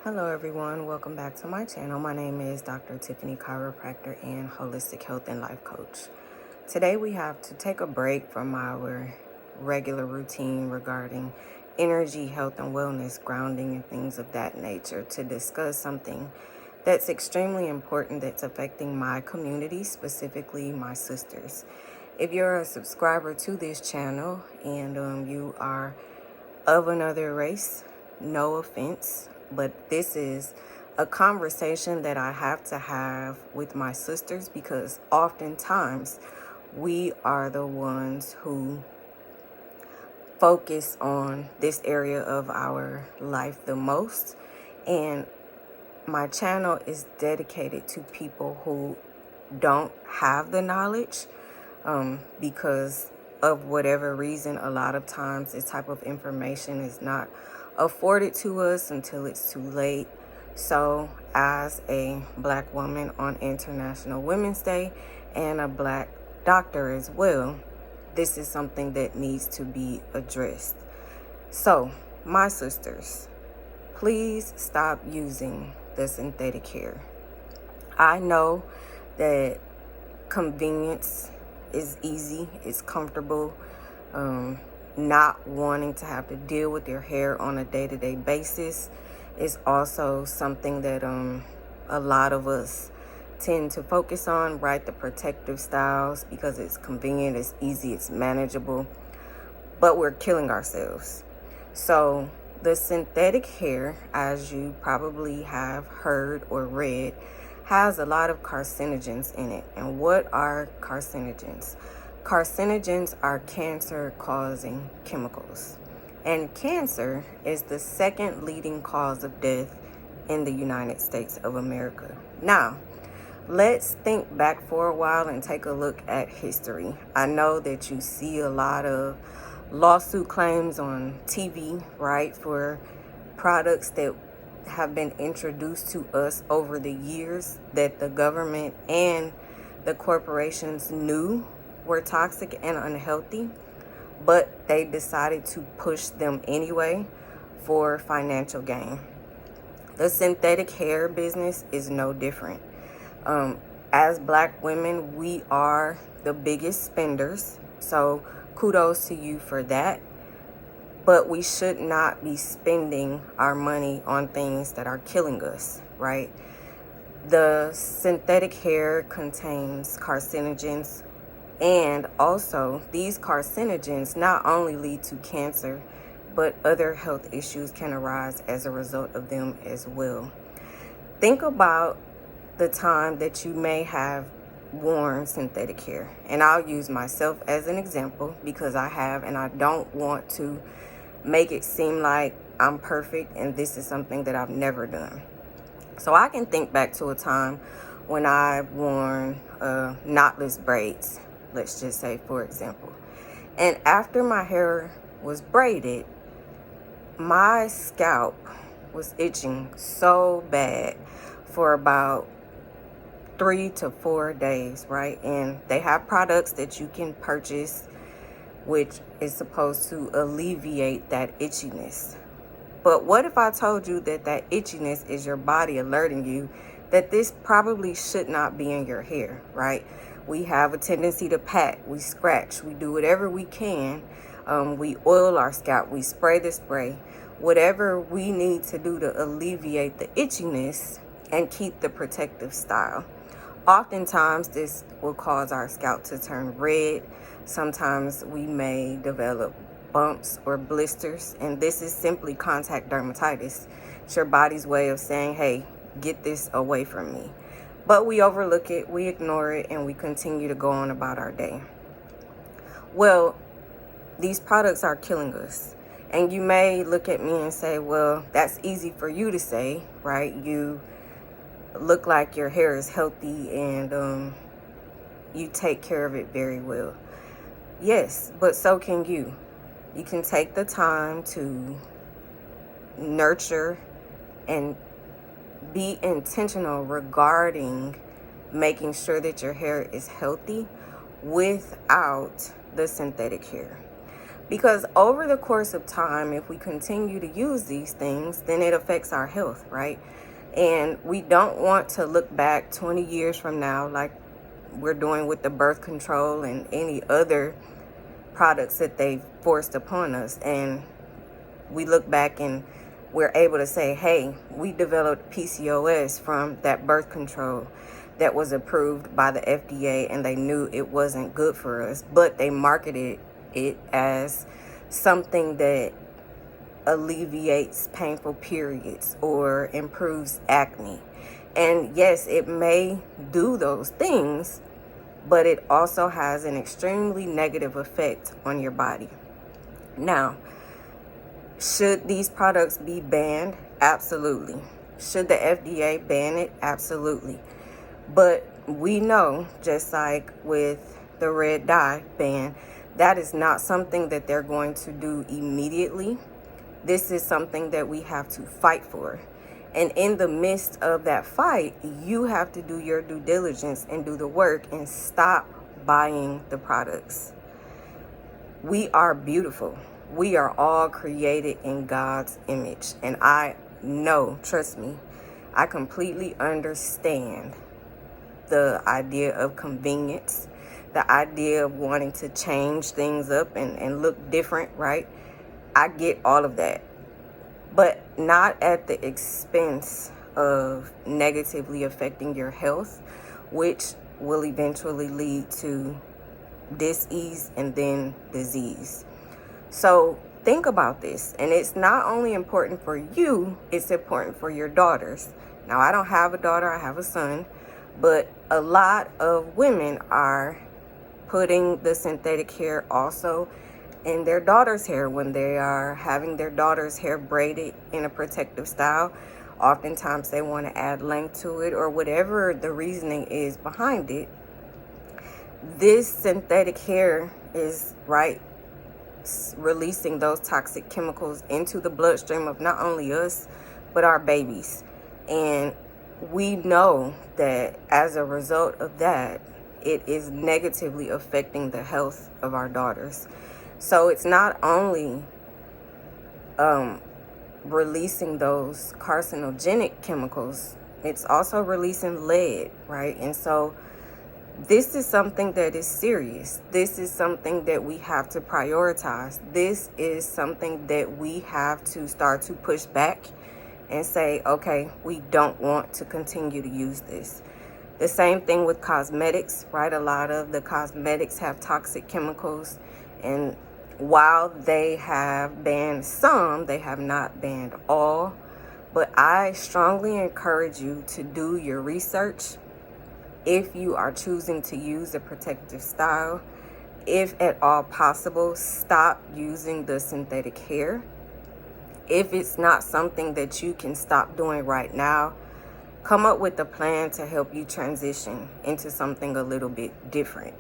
Hello everyone, welcome back to my channel. My name is Dr. Tiffany, chiropractor and holistic health and life coach. Today we have to take a break from our regular routine regarding energy, health and wellness, grounding and things of that nature to discuss something that's extremely important that's affecting my community, specifically my sisters. If you're a subscriber to this channel and you are of another race, no offense, but this is a conversation that I have to have with my sisters because oftentimes we are the ones who focus on this area of our life the most. And my channel is dedicated to people who don't have the knowledge because of whatever reason. A lot of times this type of information is not afforded to us until it's too late. So as a Black woman on International Women's Day and a Black doctor as well, this is something that needs to be addressed. So my sisters, please stop using the synthetic hair. I know that convenience is easy, it's comfortable. Not wanting to have to deal with your hair on a day-to-day basis is also something that a lot of us tend to focus on, right? The protective styles, because it's convenient, it's easy, it's manageable, but we're killing ourselves. So the synthetic hair, as you probably have heard or read, has a lot of carcinogens in it. And what are carcinogens? Carcinogens are cancer-causing chemicals. And cancer is the second leading cause of death in the United States of America. Now, let's think back for a while and take a look at history. I know that you see a lot of lawsuit claims on TV, right, for products that have been introduced to us over the years that the government and the corporations knew were toxic and unhealthy, but they decided to push them anyway for financial gain. The synthetic hair business is no different. As Black women, we are the biggest spenders, so kudos to you for that. But we should not be spending our money on things that are killing us, right? The synthetic hair contains carcinogens, and also these carcinogens not only lead to cancer, but other health issues can arise as a result of them as well. Think about the time that you may have worn synthetic hair, and I'll use myself as an example because I have, and I don't want to make it seem like I'm perfect and this is something that I've never done. So I can think back to a time when I've worn knotless braids, let's just say, for example. And after my hair was braided, my scalp was itching so bad for about 3 to 4 days, right? And they have products that you can purchase which is supposed to alleviate that itchiness. But what if I told you that that itchiness is your body alerting you that this probably should not be in your hair, right? We have a tendency to pat, we scratch, we do whatever we can. We oil our scalp, we spray the spray, whatever we need to do to alleviate the itchiness and keep the protective style. Oftentimes, this will cause our scalp to turn red. Sometimes we may develop bumps or blisters, and this is simply contact dermatitis. It's your body's way of saying, hey, get this away from me. But we overlook it, we ignore it, and we continue to go on about our day. Well, these products are killing us. And you may look at me and say, well, that's easy for you to say, right? You look like your hair is healthy and you take care of it very well. Yes, but so can you. You can take the time to nurture and be intentional regarding making sure that your hair is healthy without the synthetic hair. Because over the course of time, if we continue to use these things, then it affects our health, right? And we don't want to look back 20 years from now like we're doing with the birth control and any other products that they've forced upon us. And we look back and we're able to say, hey, we developed PCOS from that birth control that was approved by the FDA, and they knew it wasn't good for us, but they marketed it as something that alleviates painful periods or improves acne. And yes, it may do those things, but it also has an extremely negative effect on your body. Now, should these products be banned? Absolutely. Should the FDA ban it? Absolutely. But we know, just like with the red dye ban, that is not something that they're going to do immediately. This is something that we have to fight for. And in the midst of that fight, you have to do your due diligence and do the work and stop buying the products. We are beautiful. We are all created in God's image. And I know, trust me, I completely understand the idea of convenience, the idea of wanting to change things up and look different, right? I get all of that, but not at the expense of negatively affecting your health, which will eventually lead to dis-ease and then disease. So think about this, and it's not only important for you, it's important for your daughters. Now, I don't have a daughter, I have a son, but a lot of women are putting the synthetic hair also in their daughter's hair when they are having their daughter's hair braided in a protective style. Oftentimes they want to add length to it, or whatever the reasoning is behind it. This synthetic hair is releasing those toxic chemicals into the bloodstream of not only us, but our babies. And we know that as a result of that, it is negatively affecting the health of our daughters. So it's not only releasing those carcinogenic chemicals, it's also releasing lead, right? And so this is something that is serious. This is something that we have to prioritize. This is something that we have to start to push back and say, okay, we don't want to continue to use this. The same thing with cosmetics, right? A lot of the cosmetics have toxic chemicals, and while they have banned some, they have not banned all. But I strongly encourage you to do your research if you are choosing to use a protective style. If at all possible, stop using the synthetic hair. If it's not something that you can stop doing right now, come up with a plan to help you transition into something a little bit different.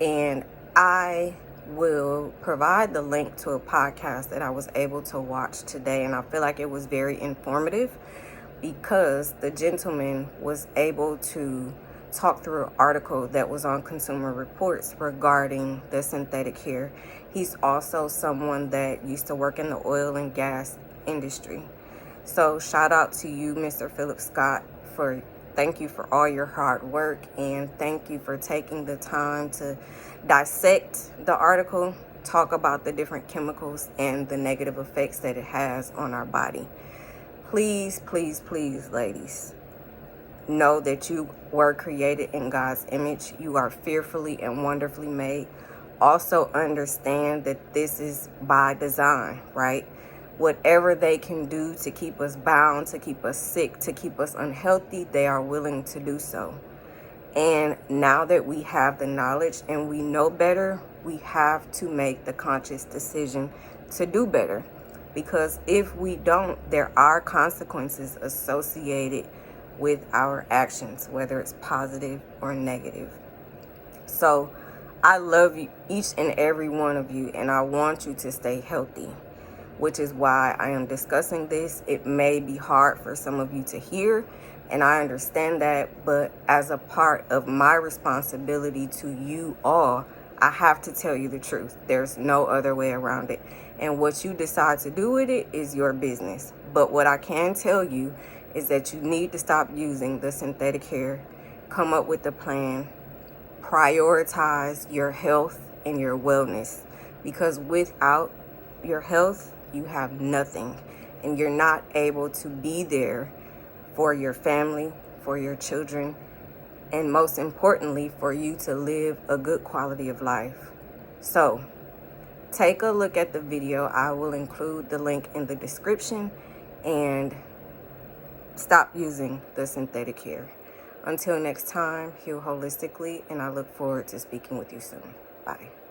And I will provide the link to a podcast that I was able to watch today, and I feel like it was very informative because the gentleman was able to talk through an article that was on Consumer Reports regarding the synthetic hair. He's also someone that used to work in the oil and gas industry. So shout out to you, Mr. Philip Scott, thank you for all your hard work, and thank you for taking the time to dissect the article, talk about the different chemicals and the negative effects that it has on our body. Please, please, please, ladies, know that you were created in God's image. You are fearfully and wonderfully made. Also understand that this is by design, right? Whatever they can do to keep us bound, to keep us sick, to keep us unhealthy, they are willing to do so. And now that we have the knowledge and we know better, we have to make the conscious decision to do better. Because if we don't, there are consequences associated with our actions, whether it's positive or negative. So I love you, each and every one of you, and I want you to stay healthy, which is why I am discussing this. It may be hard for some of you to hear, and I understand that, but as a part of my responsibility to you all, I have to tell you the truth. There's no other way around it. And what you decide to do with it is your business. But what I can tell you is that you need to stop using the synthetic hair. Come up with a plan. Prioritize your health and your wellness. Because without your health, you have nothing. And you're not able to be there for your family, for your children, and most importantly, for you to live a good quality of life. So, take a look at the video. I will include the link in the description, and stop using the synthetic hair. Until next time, heal holistically, and I look forward to speaking with you soon. Bye.